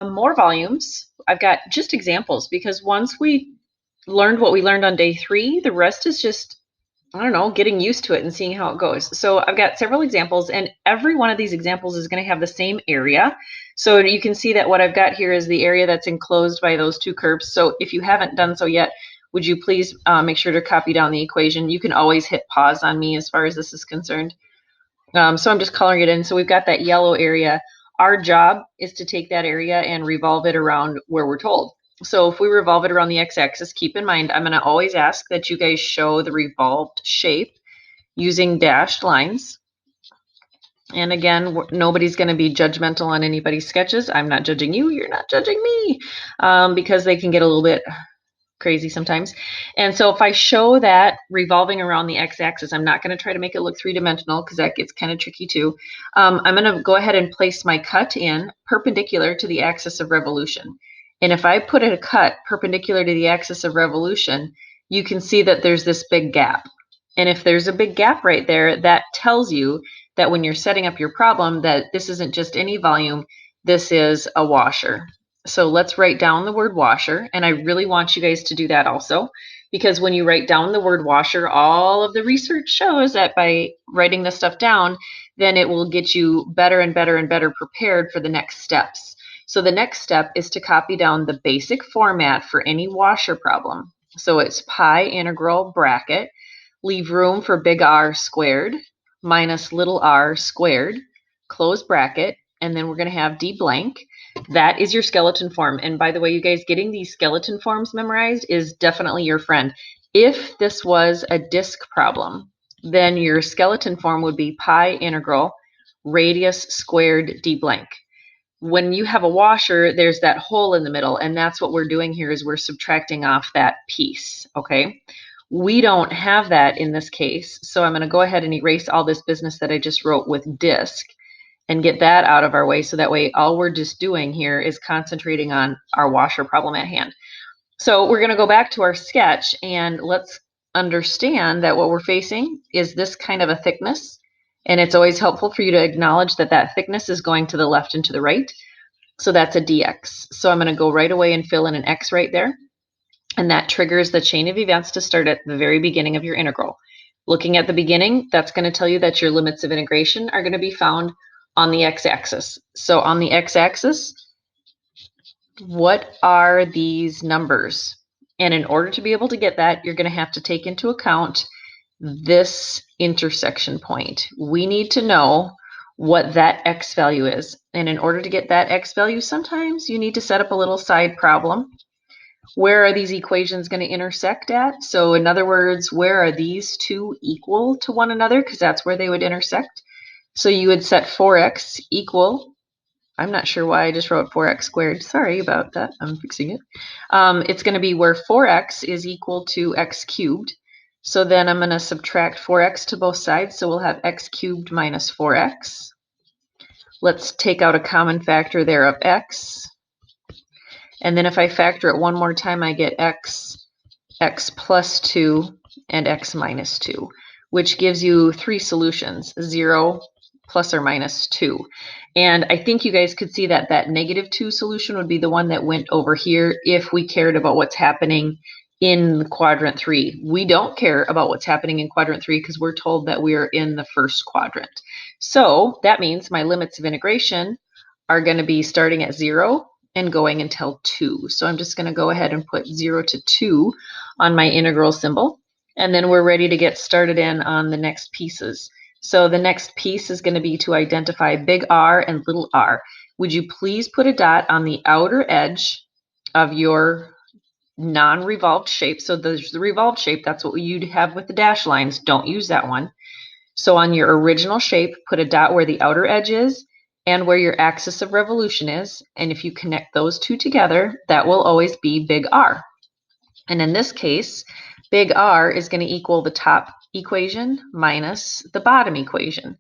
More volumes. I've got just examples because once we learned what we learned on day 3, the rest is just, I don't know, getting used to it and seeing how it goes. So I've got several examples, and every one of these examples is going to have the same area. So you can see that what I've got here is the area that's enclosed by those two curves. So if you haven't done so yet, would you please make sure to copy down the equation? You can always hit pause on me as far as this is concerned. So I'm just coloring it in. So we've got that yellow area. Our job is to take that area and revolve it around where we're told. So if we revolve it around the x-axis, keep in mind, I'm going to always ask that you guys show the revolved shape using dashed lines. And again, nobody's going to be judgmental on anybody's sketches. I'm not judging you. You're not judging me, because they can get a little bit crazy sometimes. And so if I show that revolving around the x-axis, I'm not going to try to make it look three-dimensional because that gets kind of tricky too. I'm going to go ahead and place my cut in perpendicular to the axis of revolution. And if I put a cut perpendicular to the axis of revolution, you can see that there's this big gap. And if there's a big gap right there, that tells you that when you're setting up your problem, that this isn't just any volume, this is a washer. So let's write down the word washer, and I really want you guys to do that also, because when you write down the word washer, all of the research shows that by writing this stuff down, then it will get you better and better and better prepared for the next steps. So the next step is to copy down the basic format for any washer problem. So it's pi integral bracket, leave room for big R squared minus little r squared, close bracket, and then we're going to have d blank. That is your skeleton form. And by the way, you guys, getting these skeleton forms memorized is definitely your friend. If this was a disk problem, then your skeleton form would be pi integral radius squared d blank. When you have a washer, there's that hole in the middle, and that's what we're doing here is we're subtracting off that piece, okay? We don't have that in this case, so I'm going to go ahead and erase all this business that I just wrote with disk and get that out of our way, so that way all we're just doing here is concentrating on our washer problem at hand. So we're going to go back to our sketch, and let's understand that what we're facing is this kind of a thickness, and it's always helpful for you to acknowledge that that thickness is going to the left and to the right. So that's a dx. So I'm going to go right away and fill in an x right there. And that triggers the chain of events to start at the very beginning of your integral. Looking at the beginning, that's going to tell you that your limits of integration are going to be found on the x-axis. So on the x-axis, what are these numbers? And in order to be able to get that, you're going to have to take into account this intersection point. We need to know what that x value is. And in order to get that x value, sometimes you need to set up a little side problem. Where are these equations going to intersect at? So in other words, where are these two equal to one another? Because that's where they would intersect. So you would set 4x equal, I'm not sure why I just wrote 4x squared. Sorry about that. I'm fixing it. It's going to be where 4x is equal to x cubed. So then I'm going to subtract 4x to both sides. So we'll have x cubed minus 4x. Let's take out a common factor there of x. And then if I factor it one more time, I get x plus 2, and x minus 2, which gives you 3 solutions, 0, plus or minus 2. And I think you guys could see that that negative 2 solution would be the one that went over here if we cared about what's happening in quadrant 3. We don't care about what's happening in quadrant 3 because we're told that we are in the first quadrant. So that means my limits of integration are going to be starting at 0 and going until 2. So I'm just going to go ahead and put 0 to 2 on my integral symbol. And then we're ready to get started in on the next pieces. So the next piece is going to be to identify big R and little r. Would you please put a dot on the outer edge of your non-revolved shape? So there's the revolved shape. That's what you'd have with the dash lines. Don't use that one. So on your original shape, put a dot where the outer edge is and where your axis of revolution is. And if you connect those two together, that will always be big R. And in this case, big R is going to equal the top equation minus the bottom equation.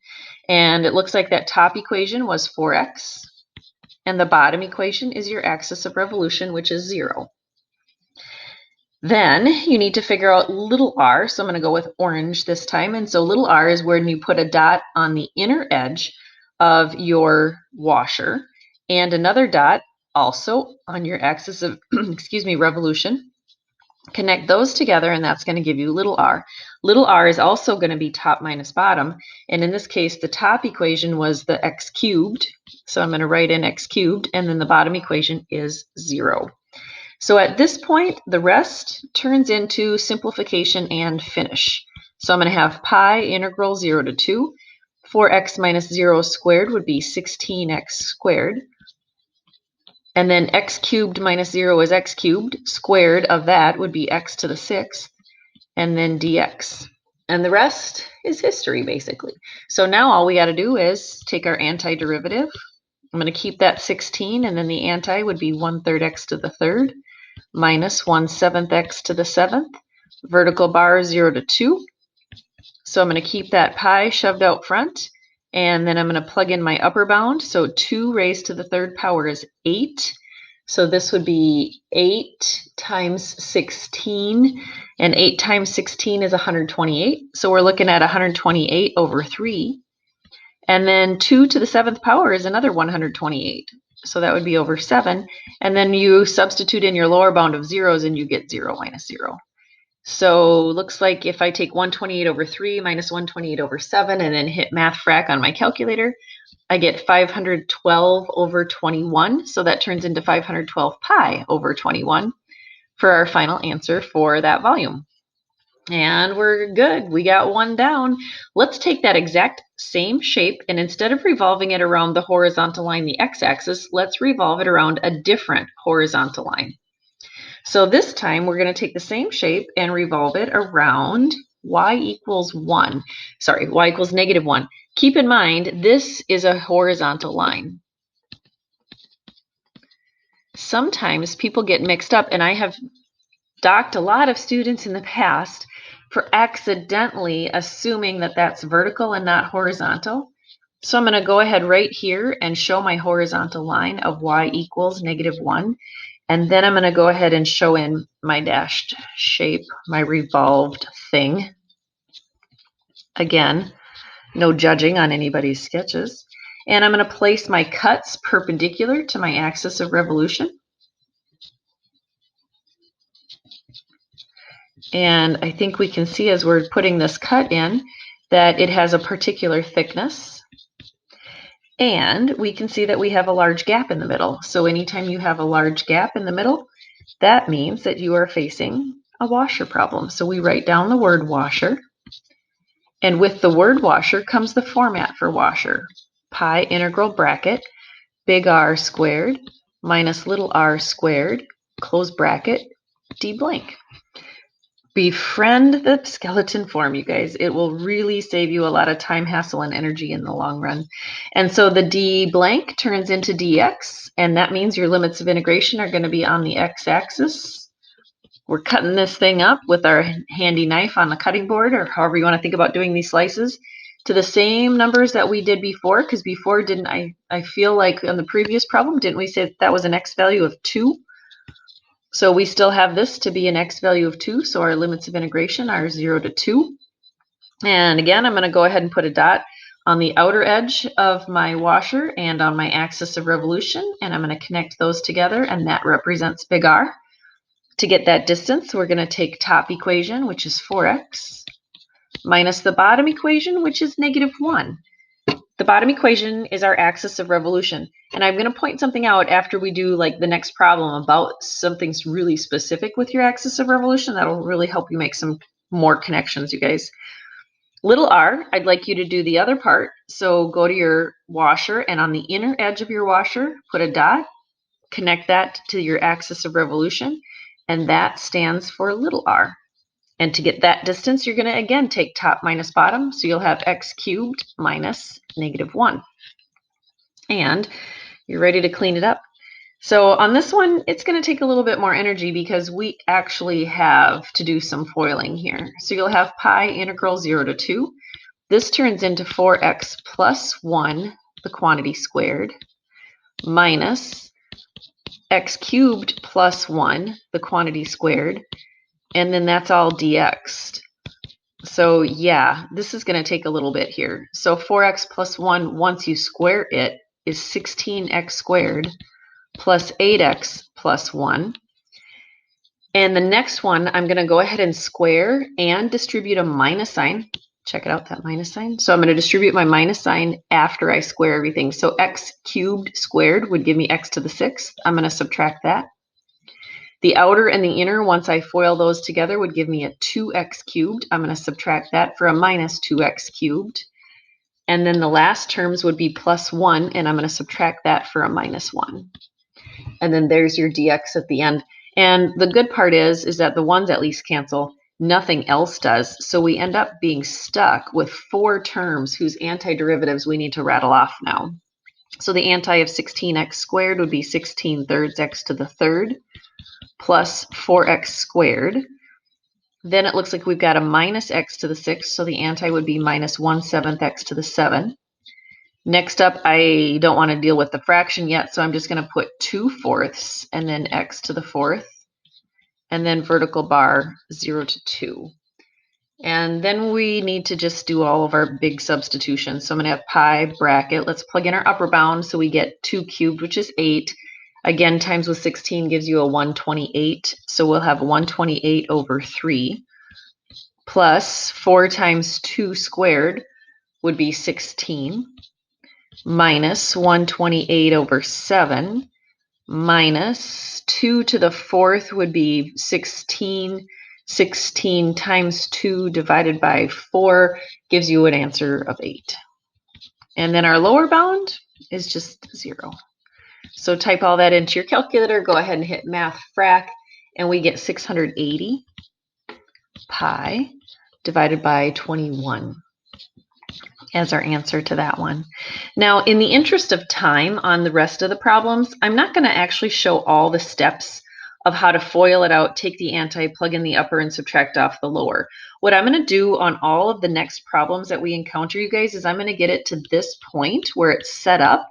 And it looks like that top equation was 4x, and the bottom equation is your axis of revolution, which is 0. Then you need to figure out little r, so I'm going to go with orange this time. And so little r is when you put a dot on the inner edge of your washer and another dot also on your axis of excuse me, revolution. Connect those together, and that's going to give you little r. Little r is also going to be top minus bottom, and in this case, the top equation was the x cubed, so I'm going to write in x cubed, and then the bottom equation is 0. So at this point, the rest turns into simplification and finish. So I'm going to have pi integral 0 to 2. 4x minus 0 squared would be 16x squared. And then x cubed minus 0 is x cubed. Squared of that would be x to the 6th, and then dx. And the rest is history, basically. So now all we got to do is take our antiderivative. I'm going to keep that 16, and then the anti would be 1/3 x to the 3rd minus 1/7 x to the 7th. Vertical bar 0 to 2. So I'm going to keep that pi shoved out front. And then I'm going to plug in my upper bound. So 2 raised to the 3rd power is 8. So this would be 8 times 16. And 8 times 16 is 128. So we're looking at 128 over 3. And then 2 to the 7th power is another 128. So that would be over 7. And then you substitute in your lower bound of zeros and you get 0 minus 0. So looks like if I take 128 over 3 minus 128 over 7 and then hit math frac on my calculator, I get 512 over 21. So that turns into 512 pi over 21 for our final answer for that volume. And we're good. We got one down. Let's take that exact same shape, and instead of revolving it around the horizontal line, the x-axis, let's revolve it around a different horizontal line. So this time we're going to take the same shape and revolve it around y equals 1. Sorry, y equals -1. Keep in mind, this is a horizontal line. Sometimes people get mixed up, and I have docked a lot of students in the past for accidentally assuming that that's vertical and not horizontal. So I'm going to go ahead right here and show my horizontal line of y equals -1. And then I'm going to go ahead and show in my dashed shape, my revolved thing. Again, no judging on anybody's sketches. And I'm going to place my cuts perpendicular to my axis of revolution. And I think we can see as we're putting this cut in that it has a particular thickness. And we can see that we have a large gap in the middle. So anytime you have a large gap in the middle, that means that you are facing a washer problem. So we write down the word washer. And with the word washer comes the format for washer. Pi integral bracket, big R squared minus little r squared, close bracket, d blank. Befriend the skeleton form, you guys. It will really save you a lot of time, hassle, and energy in the long run. And so the d blank turns into dx, and that means your limits of integration are going to be on the x-axis. We're cutting this thing up with our handy knife on the cutting board, or however you want to think about doing these slices, to the same numbers that we did before, because before, didn't I feel like on the previous problem, didn't we say that was an x value of 2? So we still have this to be an x value of 2, so our limits of integration are 0 to 2. And again, I'm going to go ahead and put a dot on the outer edge of my washer and on my axis of revolution, and I'm going to connect those together, and that represents big R. To get that distance, we're going to take top equation, which is 4x, minus the bottom equation, which is -1. The bottom equation is our axis of revolution. And I'm going to point something out after we do like the next problem about something really specific with your axis of revolution. That'll really help you make some more connections, you guys. Little r, I'd like you to do the other part. So go to your washer, and on the inner edge of your washer, put a dot, connect that to your axis of revolution, and that stands for little r. And to get that distance, you're going to, again, take top minus bottom. So you'll have x cubed minus -1. And you're ready to clean it up. So on this one, it's going to take a little bit more energy because we actually have to do some foiling here. So you'll have pi integral 0 to 2. This turns into 4x plus 1, the quantity squared, minus x cubed plus 1, the quantity squared, and then that's all dx'd. So yeah, this is going to take a little bit here. So 4x plus 1, once you square it, is 16x squared plus 8x plus 1. And the next one, I'm going to go ahead and square and distribute a minus sign. Check it out, that minus sign. So I'm going to distribute my minus sign after I square everything. So x cubed squared would give me x to the 6th. I'm going to subtract that. The outer and the inner, once I FOIL those together, would give me a 2x cubed. I'm going to subtract that for a minus 2x cubed. And then the last terms would be plus 1, and I'm going to subtract that for a minus 1. And then there's your dx at the end. And the good part is that the ones at least cancel. Nothing else does. So we end up being stuck with 4 terms whose antiderivatives we need to rattle off now. So the anti of 16x squared would be 16 thirds x to the 3rd plus 4x squared. Then it looks like we've got a minus x to the 6th. So the anti would be minus 1/7 x to the 7. Next up, I don't want to deal with the fraction yet, so I'm just going to put 2/4 and then x to the 4th, and then vertical bar 0 to 2. And then we need to just do all of our big substitutions. So I'm going to have pi bracket. Let's plug in our upper bound, so we get 2 cubed, which is 8. Again, times with 16 gives you a 128. So we'll have 128 over 3 plus 4 times 2 squared would be 16. Minus 128 over 7 minus 2 to the 4th would be 16. 16 times 2 divided by 4 gives you an answer of 8. And then our lower bound is just 0. So type all that into your calculator, go ahead and hit math frac, and we get 680 pi divided by 21. As our answer to that one. Now, in the interest of time on the rest of the problems, I'm not going to actually show all the steps of how to FOIL it out, take the anti, plug in the upper, and subtract off the lower. What I'm going to do on all of the next problems that we encounter, you guys, is I'm going to get it to this point where it's set up,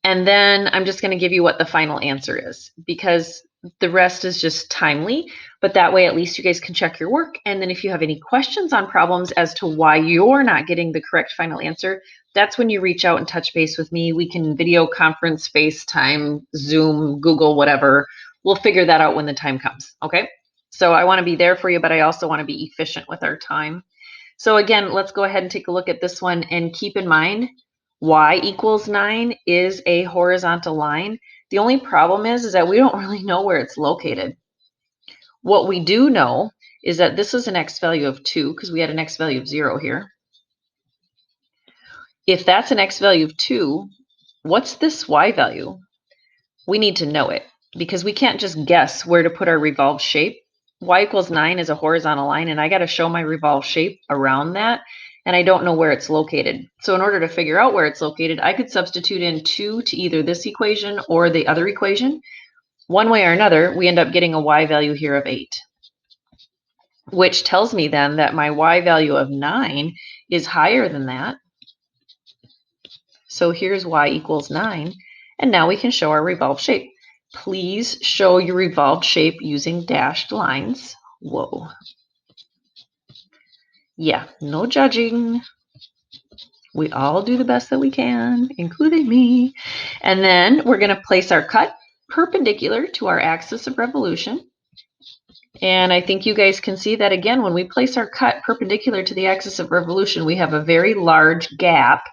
and then I'm just going to give you what the final answer is, because the rest is just timely, but that way at least you guys can check your work. And then if you have any questions on problems as to why you're not getting the correct final answer, that's when you reach out and touch base with me. We can video conference, FaceTime, Zoom, Google, whatever. We'll figure that out when the time comes, okay? So I want to be there for you, but I also want to be efficient with our time. So again, let's go ahead and take a look at this one, and keep in mind, y equals 9 is a horizontal line. The only problem is that we don't really know where it's located. What we do know is that this is an x value of 2, because we had an x value of 0 here. If that's an x value of 2, what's this y value? We need to know it, because we can't just guess where to put our revolved shape. Y equals 9 is a horizontal line, and I got to show my revolved shape around that, and I don't know where it's located. So in order to figure out where it's located, I could substitute in 2 to either this equation or the other equation. One way or another, we end up getting a y value here of 8, which tells me then that my y value of 9 is higher than that. So here's y equals 9, and now we can show our revolved shape. Please show your revolved shape using dashed lines. Whoa. Yeah, no judging. We all do the best that we can, including me. And then we're going to place our cut perpendicular to our axis of revolution. And I think you guys can see that again, when we place our cut perpendicular to the axis of revolution, we have a very large gap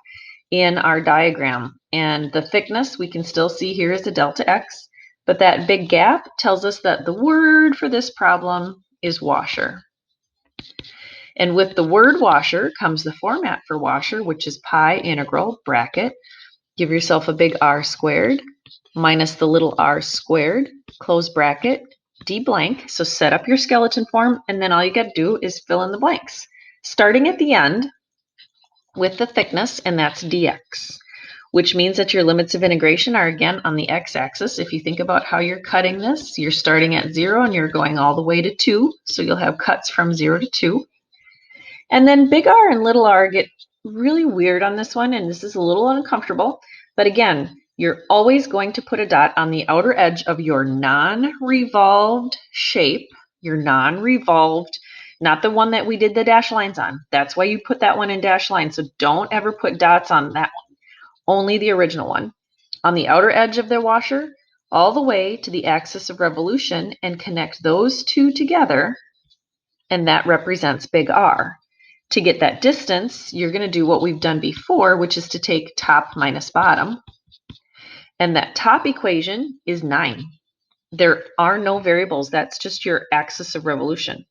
in our diagram. And the thickness we can still see here is a delta x, but that big gap tells us that the word for this problem is washer. And with the word washer comes the format for washer, which is pi integral bracket. Give yourself a big R squared minus the little r squared, close bracket, d blank. So set up your skeleton form, and then all you got to do is fill in the blanks. Starting at the end with the thickness, and that's dx, which means that your limits of integration are again on the x-axis. If you think about how you're cutting this, you're starting at 0 and you're going all the way to 2. So you'll have cuts from 0 to 2. And then big R and little r get really weird on this one, and this is a little uncomfortable. But again, you're always going to put a dot on the outer edge of your non-revolved shape, your non-revolved, not the one that we did the dash lines on. That's why you put that one in dash lines. So don't ever put dots on that one, only the original one. On the outer edge of the washer, all the way to the axis of revolution and connect those two together, and that represents big R. To get that distance, you're going to do what we've done before, which is to take top minus bottom, and that top equation is 9. There are no variables. That's just your axis of revolution.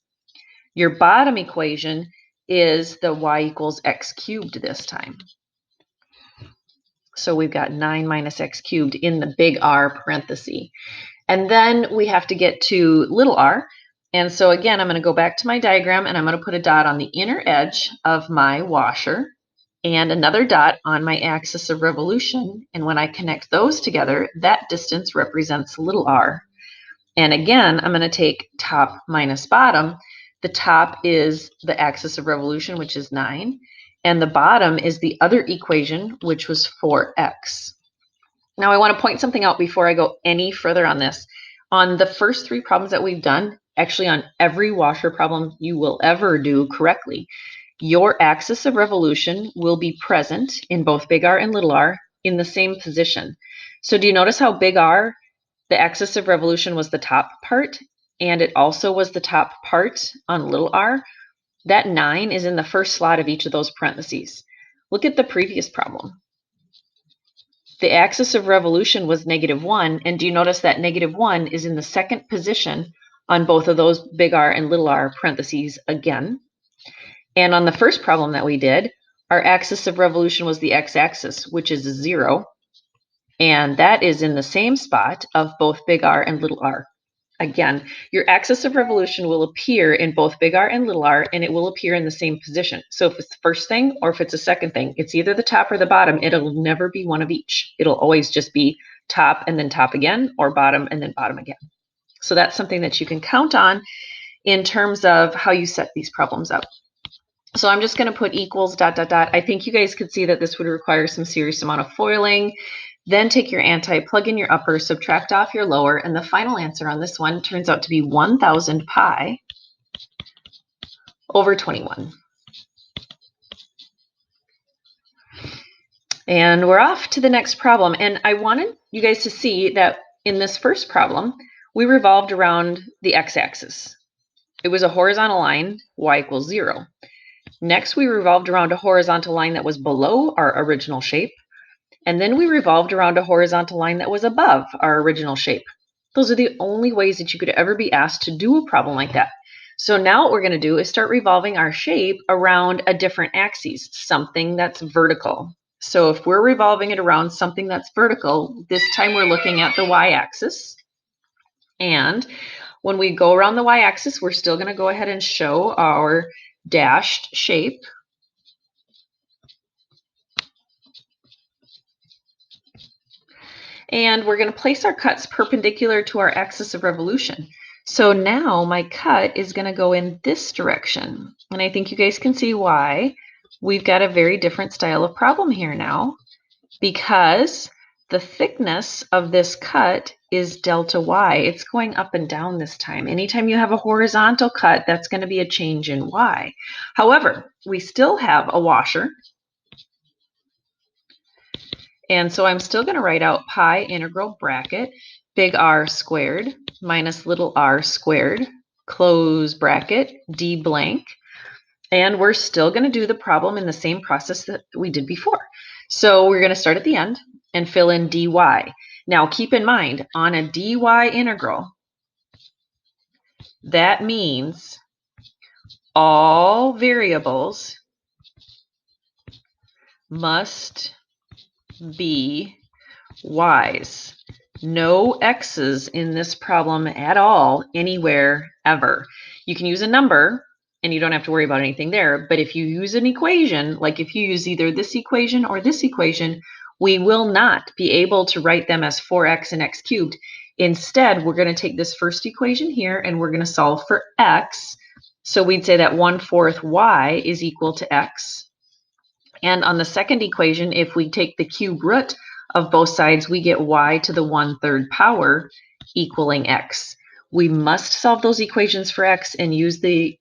Your bottom equation is the y equals x cubed this time. So we've got 9 minus x cubed in the big R parenthesis. And then we have to get to little r. And so again, I'm going to go back to my diagram and I'm going to put a dot on the inner edge of my washer and another dot on my axis of revolution. And when I connect those together, that distance represents little r. And again, I'm going to take top minus bottom. The top is the axis of revolution, which is 9. And the bottom is the other equation, which was 4x. Now, I want to point something out before I go any further on this. On the first 3 problems that we've done, actually on every washer problem you will ever do correctly, your axis of revolution will be present in both big R and little r in the same position. So do you notice how big R, the axis of revolution, was the top part, and it also was the top part on little r? That 9 is in the first slot of each of those parentheses. Look at the previous problem. The axis of revolution was -1, and do you notice that -1 is in the second position on both of those big R and little r parentheses again? And on the first problem that we did, our axis of revolution was the x-axis, which is 0, and that is in the same spot of both big R and little r. Again, your axis of revolution will appear in both big R and little r, and it will appear in the same position. So if it's the first thing or if it's the second thing, it's either the top or the bottom. It'll never be one of each. It'll always just be top and then top again, or bottom and then bottom again. So that's something that you can count on in terms of how you set these problems up. So I'm just going to put equals ... I think you guys could see that this would require some serious amount of foiling. Then take your anti, plug in your upper, subtract off your lower, and the final answer on this one turns out to be 1,000 pi over 21. And we're off to the next problem. And I wanted you guys to see that in this first problem, we revolved around the x-axis. It was a horizontal line, y equals 0. Next, we revolved around a horizontal line that was below our original shape. And then we revolved around a horizontal line that was above our original shape. Those are the only ways that you could ever be asked to do a problem like that. So now what we're going to do is start revolving our shape around a different axis, something that's vertical. So if we're revolving it around something that's vertical, this time we're looking at the y-axis. And when we go around the y-axis, we're still going to go ahead and show our dashed shape. And we're going to place our cuts perpendicular to our axis of revolution. So now my cut is going to go in this direction. And I think you guys can see why we've got a very different style of problem here now, because the thickness of this cut is delta y. It's going up and down this time. Anytime you have a horizontal cut, that's going to be a change in y. However, we still have a washer. And so I'm still going to write out pi integral bracket big R squared minus little r squared, close bracket, d blank. And we're still going to do the problem in the same process that we did before. So we're going to start at the end and fill in dy. Now keep in mind, on a dy integral, that means all variables must be y's. No x's in this problem at all, anywhere, ever. You can use a number, and you don't have to worry about anything there. But if you use an equation, like if you use either this equation or this equation, we will not be able to write them as 4x and x cubed. Instead, we're going to take this first equation here, and we're going to solve for x. So we'd say that 1/4 y is equal to x. And on the second equation, if we take the cube root of both sides, we get y to the 1/3 power equaling x. We must solve those equations for x and use the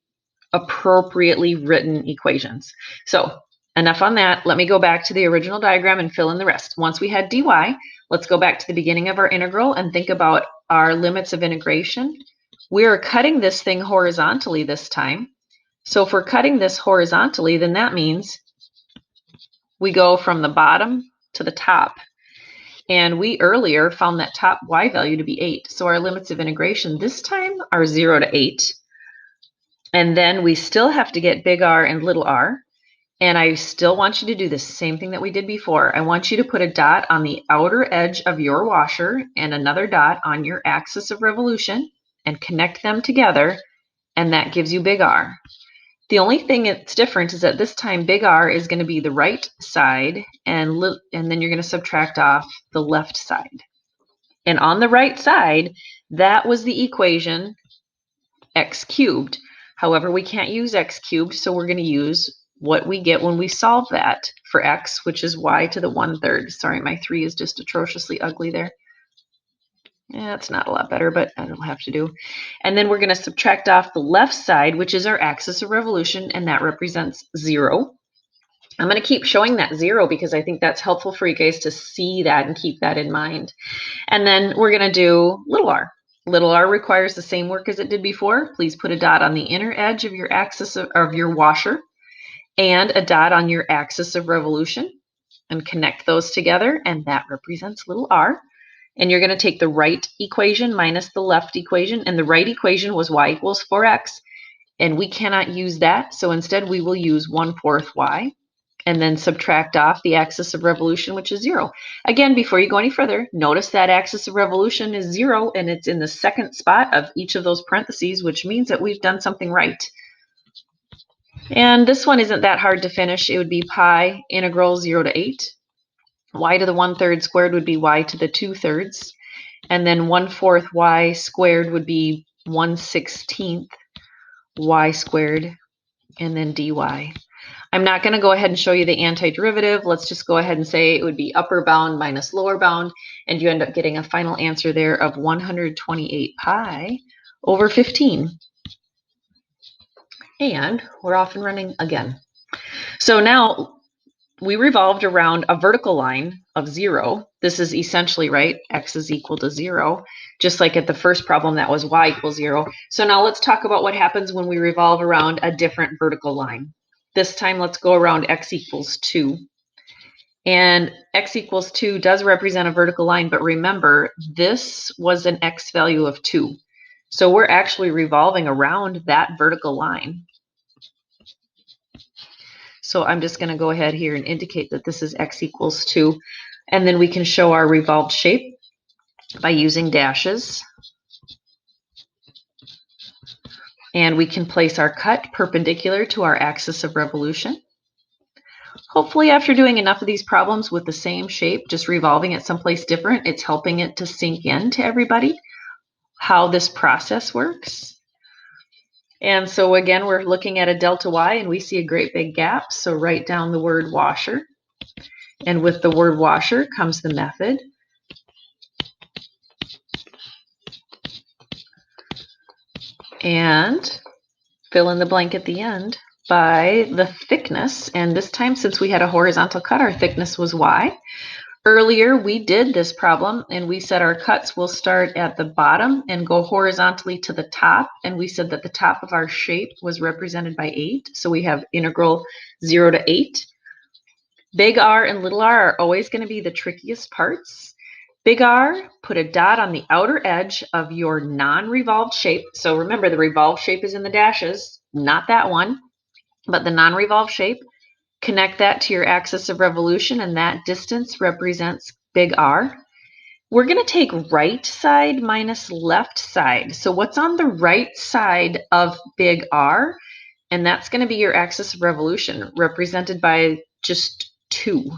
appropriately written equations. So enough on that. Let me go back to the original diagram and fill in the rest. Once we had dy, Let's go back to the beginning of our integral and think about our limits of integration. We're cutting this thing horizontally this time. So if we're cutting this horizontally, then that means we go from the bottom to the top. And we earlier found that top y value to be 8. So our limits of integration this time are 0 to 8. And then we still have to get big R and little r. And I still want you to do the same thing that we did before. I want you to put a dot on the outer edge of your washer and another dot on your axis of revolution and connect them together, and that gives you big R. The only thing that's different is that this time big R is going to be the right side, and then you're going to subtract off the left side. And on the right side, that was the equation x cubed. However, we can't use x cubed, so we're going to use what we get when we solve that for x, which is y to the 1/3. Sorry, my 3 is just atrociously ugly there. Yeah, it's not a lot better, but that'll have to do. And then we're going to subtract off the left side, which is our axis of revolution, and that represents 0. I'm going to keep showing that 0 because I think that's helpful for you guys to see that and keep that in mind. And then we're going to do little r. Little r requires the same work as it did before. Please put a dot on the inner edge of your axis of your washer and a dot on your axis of revolution and connect those together, and that represents little r. And you're going to take the right equation minus the left equation, and the right equation was y equals 4x, and we cannot use that, so instead we will use 1/4 y, and then subtract off the axis of revolution, which is 0. Again, before you go any further, notice that axis of revolution is 0, and it's in the second spot of each of those parentheses, which means that we've done something right. And this one isn't that hard to finish. It would be pi integral 0 to 8. Y to the 1/3 squared would be y to the 2/3. And then 1/4 y squared would be 1/16 y squared, and then dy. I'm not going to go ahead and show you the antiderivative. Let's just go ahead and say it would be upper bound minus lower bound, and you end up getting a final answer there of 128 pi over 15. And we're off and running again. So now we revolved around a vertical line of 0. This is essentially, right, x is equal to 0, just like at the first problem that was y equals 0. So now let's talk about what happens when we revolve around a different vertical line. This time let's go around x equals 2. And x equals 2 does represent a vertical line, but remember, this was an x value of 2. So we're actually revolving around that vertical line. So I'm just going to go ahead here and indicate that this is x equals 2. And then we can show our revolved shape by using dashes. And we can place our cut perpendicular to our axis of revolution. Hopefully after doing enough of these problems with the same shape, just revolving it someplace different, it's helping it to sink in to everybody how this process works. And so again, we're looking at a delta y and we see a great big gap. So write down the word washer. And with the word washer comes the method. And fill in the blank at the end by the thickness. And this time, since we had a horizontal cut, our thickness was y. Earlier, we did this problem and we said our cuts will start at the bottom and go horizontally to the top. And we said that the top of our shape was represented by 8. So we have integral 0 to 8. Big R and little r are always going to be the trickiest parts. Big R, put a dot on the outer edge of your non-revolved shape. So remember, the revolved shape is in the dashes, not that one, but the non-revolved shape. Connect that to your axis of revolution, and that distance represents big R. We're going to take right side minus left side. So what's on the right side of big R? And that's going to be your axis of revolution, represented by just 2.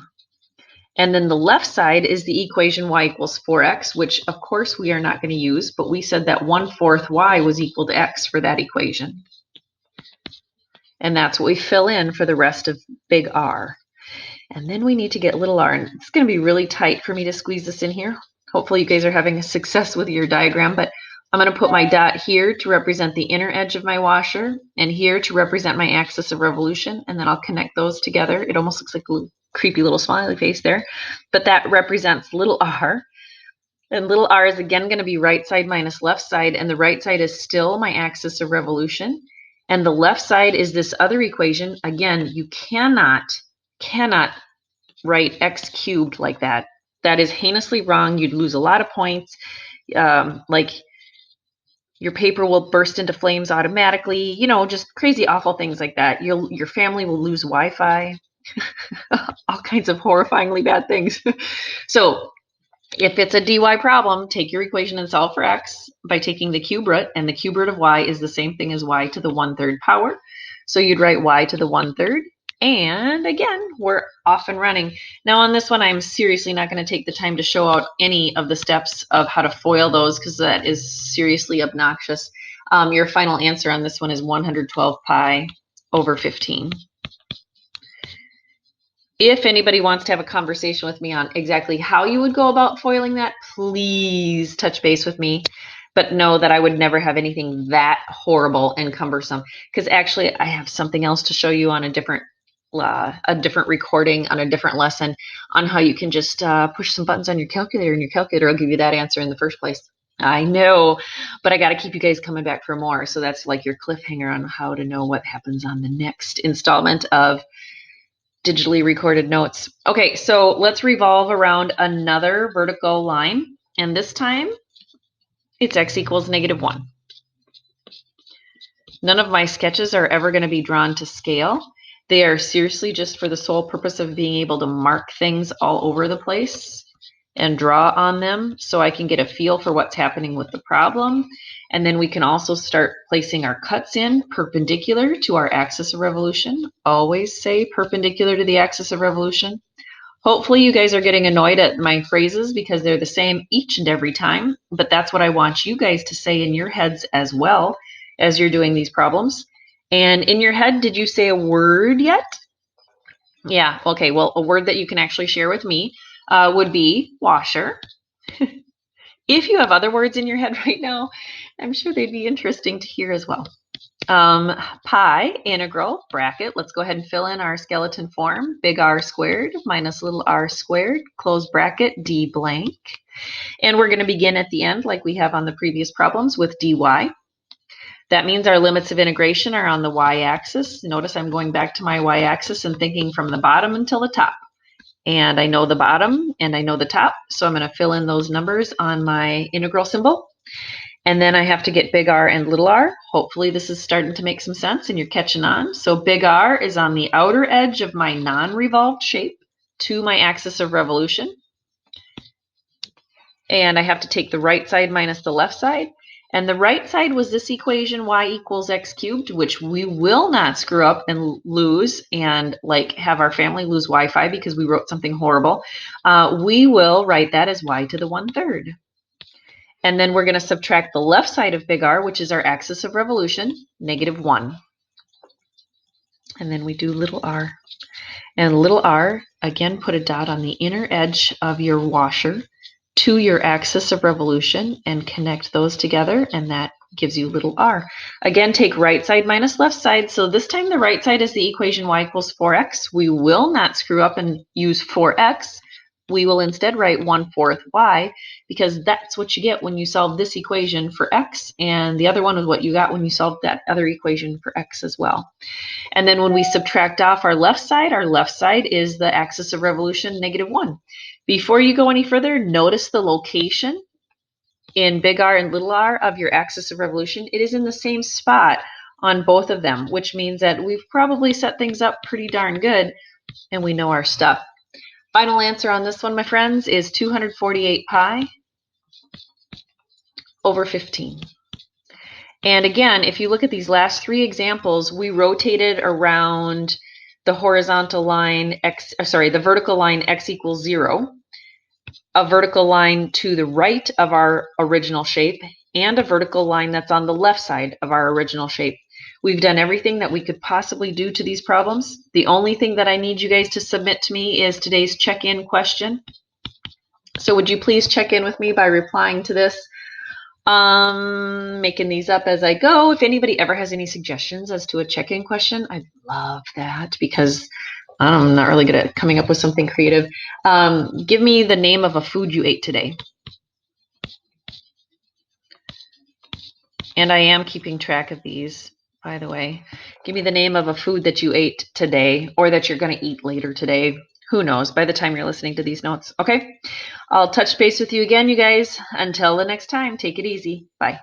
And then the left side is the equation y equals 4x, which of course we are not going to use, but we said that 1/4 y was equal to x for that equation. And that's what we fill in for the rest of big R. And then we need to get little r. And it's going to be really tight for me to squeeze this in here. Hopefully you guys are having success with your diagram, but I'm going to put my dot here to represent the inner edge of my washer and here to represent my axis of revolution, and then I'll connect those together. It almost looks like glue. creepy little smiley face there. But that represents little r. And little r is again going to be right side minus left side. And the right side is still my axis of revolution. And the left side is this other equation. Again, you cannot write x cubed like that. That is heinously wrong. You'd lose a lot of points. Like your paper will burst into flames automatically, you know, just crazy, awful things like that. Your family will lose Wi-Fi, all kinds of horrifyingly bad things. So if it's a dy problem, take your equation and solve for x by taking the cube root, and the cube root of y is the same thing as y to the 1/3 power. So you'd write y to the 1/3. And again, we're off and running. Now on this one, I'm seriously not going to take the time to show out any of the steps of how to FOIL those because that is seriously obnoxious. Your final answer on this one is 112 pi over 15. If anybody wants to have a conversation with me on exactly how you would go about foiling that, please touch base with me. But know that I would never have anything that horrible and cumbersome, because actually I have something else to show you on a different recording on a different lesson on how you can just push some buttons on your calculator, and your calculator will give you that answer in the first place. I know, but I got to keep you guys coming back for more. So that's like your cliffhanger on how to know what happens on the next installment of digitally recorded notes. Okay, so let's revolve around another vertical line, and this time it's x equals -1. None of my sketches are ever going to be drawn to scale. They are seriously just for the sole purpose of being able to mark things all over the place and draw on them so I can get a feel for what's happening with the problem. And then we can also start placing our cuts in perpendicular to our axis of revolution. Always say perpendicular to the axis of revolution. Hopefully you guys are getting annoyed at my phrases because they're the same each and every time, but that's what I want you guys to say in your heads as well as you're doing these problems. And in your head, did you say a word yet? Yeah, okay, well, a word that you can actually share with me would be washer. If you have other words in your head right now, I'm sure they'd be interesting to hear as well. Pi, integral, bracket, let's go ahead and fill in our skeleton form. Big R squared minus little r squared, close bracket, d blank. And we're going to begin at the end like we have on the previous problems with dy. That means our limits of integration are on the y-axis. Notice I'm going back to my y-axis and thinking from the bottom until the top. And I know the bottom and I know the top, so I'm going to fill in those numbers on my integral symbol. And then I have to get big R and little r. Hopefully this is starting to make some sense and you're catching on. So big R is on the outer edge of my non-revolved shape to my axis of revolution. And I have to take the right side minus the left side. And the right side was this equation, y equals x cubed, which we will not screw up and lose and like have our family lose Wi-Fi because we wrote something horrible. We will write that as y to the 1/3. And then we're going to subtract the left side of big R, which is our axis of revolution, -1. And then we do little r. And little r, again, put a dot on the inner edge of your washer to your axis of revolution and connect those together, and that gives you little r. Again, take right side minus left side. So this time the right side is the equation y equals 4x. We will not screw up and use 4x. We will instead write 1/4 y because that's what you get when you solve this equation for x, and the other one is what you got when you solved that other equation for x as well. And then when we subtract off our left side is the axis of revolution, -1. Before you go any further, notice the location in big R and little r of your axis of revolution. It is in the same spot on both of them, which means that we've probably set things up pretty darn good and we know our stuff. Final answer on this one, my friends, is 248 pi over 15. And again, if you look at these last three examples, we rotated around the horizontal line the vertical line x equals 0, a vertical line to the right of our original shape, and a vertical line that's on the left side of our original shape. We've done everything that we could possibly do to these problems. The only thing that I need you guys to submit to me is today's check-in question. So would you please check in with me by replying to this? Making these up as I go. If anybody ever has any suggestions as to a check-in question, I'd love that because I'm not really good at coming up with something creative. Give me the name of a food you ate today. And I am keeping track of these, by the way. Give me the name of a food that you ate today or that you're going to eat later today. Who knows by the time you're listening to these notes. Okay. I'll touch base with you again, you guys. Until the next time, take it easy. Bye.